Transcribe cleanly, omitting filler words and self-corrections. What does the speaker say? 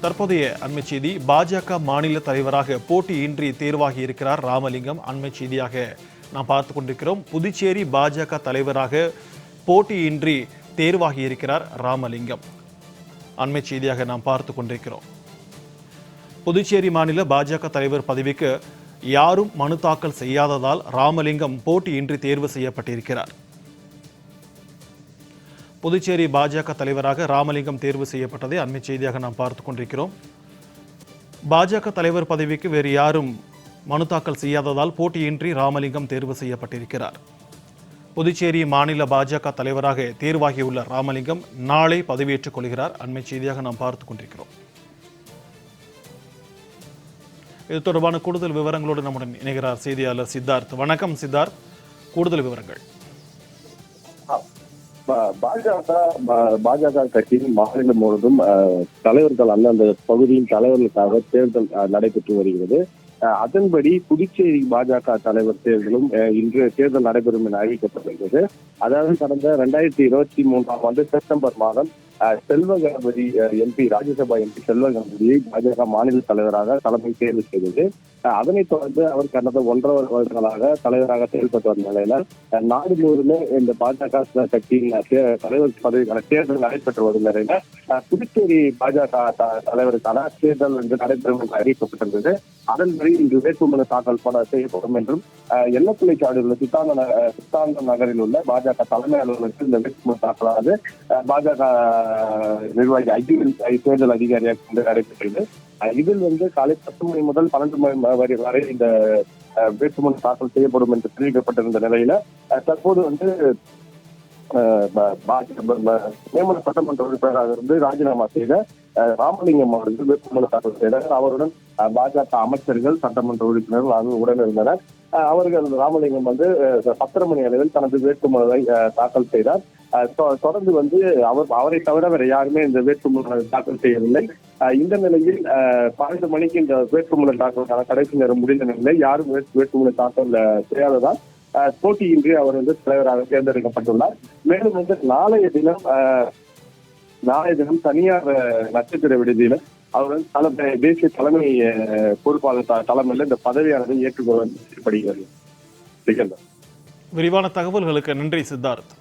தற்போதைய அண்மை செய்தி, பாஜக மாநில தலைவராக போட்டியின்றி தேர்வாகி இருக்கிறார் ராமலிங்கம். அண்மை செய்தியாக நாம் பார்த்து கொண்டிருக்கிறோம். புதுச்சேரி பாஜக தலைவராக போட்டியின்றி தேர்வாகி இருக்கிறார் ராமலிங்கம். அண்மை செய்தியாக நாம் பார்த்து கொண்டிருக்கிறோம். புதுச்சேரி மாநில பாஜக தலைவர் பதவிக்கு யாரும் மனு தாக்கல் செய்யாததால் ராமலிங்கம் போட்டியின்றி தேர்வு செய்யப்பட்டிருக்கிறார். புதுச்சேரி பாஜக தலைவராக ராமலிங்கம் தேர்வு செய்யப்பட்டதை அண்மை செய்தியாக நாம் பார்த்து கொண்டிருக்கிறோம். பாஜக தலைவர் பதவிக்கு வேறு யாரும் மனு தாக்கல் செய்யாததால் போட்டியின்றி ராமலிங்கம் தேர்வு செய்யப்பட்டிருக்கிறார். புதுச்சேரி மாநில பாஜக தலைவராக தேர்வாகியுள்ள ராமலிங்கம் நாளை பதவியேற்றுக் கொள்கிறார். அண்மை செய்தியாக நாம் பார்த்துக் கொண்டிருக்கிறோம். இது தொடர்பான கூடுதல் விவரங்களோடு நம்முடன் இணைகிறார் செய்தியாளர் சித்தார்த். வணக்கம் சித்தார்த், கூடுதல் விவரங்கள். பாஜக கட்சியின் மாநிலம் முழுவதும் தலைவர்கள் அந்தந்த பகுதியின் தலைவர்களுக்காக தேர்தல் நடைபெற்று வருகிறது. அதன்படி புதுச்சேரி பாஜக தலைவர் தேர்தலும் இன்று தேர்தல் நடைபெறும் என அறிவிக்கப்பட்டிருக்கிறது. அதாவது கடந்த 2023 செப்டம்பர் மாதம் செல்வ கணபதி எம்பி, ராஜ்யசபா எம்பி செல்வ கணபதியை பாஜக மாநில தலைவராக தலைமை தேர்வு செய்தது. அதனைத் தொடர்ந்து அவர் கடந்த 1.5 வருடங்களாக தலைவராக செயல்பட்டு வந்த நிலையில நாடு முழுவதுமே இந்த பாஜக கட்சியின் தலைவர் பதவிக்கான தேர்தல் நடைபெற்று வரும் நிலையில புதுச்சேரி பாஜக தலைவருக்கான தேர்தல் என்று நடைபெறும் என்று அறிவிக்கப்பட்டிருந்தது. அதன்படி இன்று வேட்புமனு தாக்கல் செய்யப்படும் என்றும் எல்லப்பிள்ளைக்காடு உள்ள சித்தாந்த நகரில் உள்ள பாஜக தலைமை அலுவலகத்தில் இந்த வேட்புமனு தாக்கலானது பாஜக நிர்வாகி தேர்தல் அதிகாரியாக நடைபெற்றது. இதில் காலை 10 மணி முதல் 12 மணி வரை இந்த வேட்புமனு தாக்கல் செய்யப்படும் என்று தெரிவிக்கப்பட்டிருந்த நிலையில தற்போது நியமன சட்டமன்ற உறுப்பினராக இருந்து ராஜினாமா செய்த ராமலிங்கம் அவர்கள் வேட்புமனு தாக்கல் செய்தார். அவருடன் பாஜக அமைச்சர்கள், சட்டமன்ற உறுப்பினர்கள் உடன் இருந்தனர். அவர்கள் ராமலிங்கம் 10:30 மணி அளவில் தனது வேட்புமனுவை தாக்கல் செய்தார். தொடர்ந்து அவரை தவிர வேற யாருமே இந்த வேட்புமனு தாக்கல் செய்யவில்லை. இந்த நிலையில் 12 மணிக்கு இந்த வேட்புமனு தாக்கலுக்கான கடைசி நேரம் முடிந்த நிலையில் யாரும் வேட்புமனு தாக்கல் செய்யாததால் போட்டியின்றி அவர் தலைவராக தேர்ந்தெடுக்கப்பட்டுள்ளார். மேலும் நாளைய தினம் தனியார் நட்சத்திர விடுதியில அவர் தேசிய தலைமை பொறுப்பாளர் தலைமையில் இந்த பதவியானது ஏற்றுக்கொள்ளப்படுகிறது. விரிவான தகவல்களுக்கு நன்றி சித்தார்த்.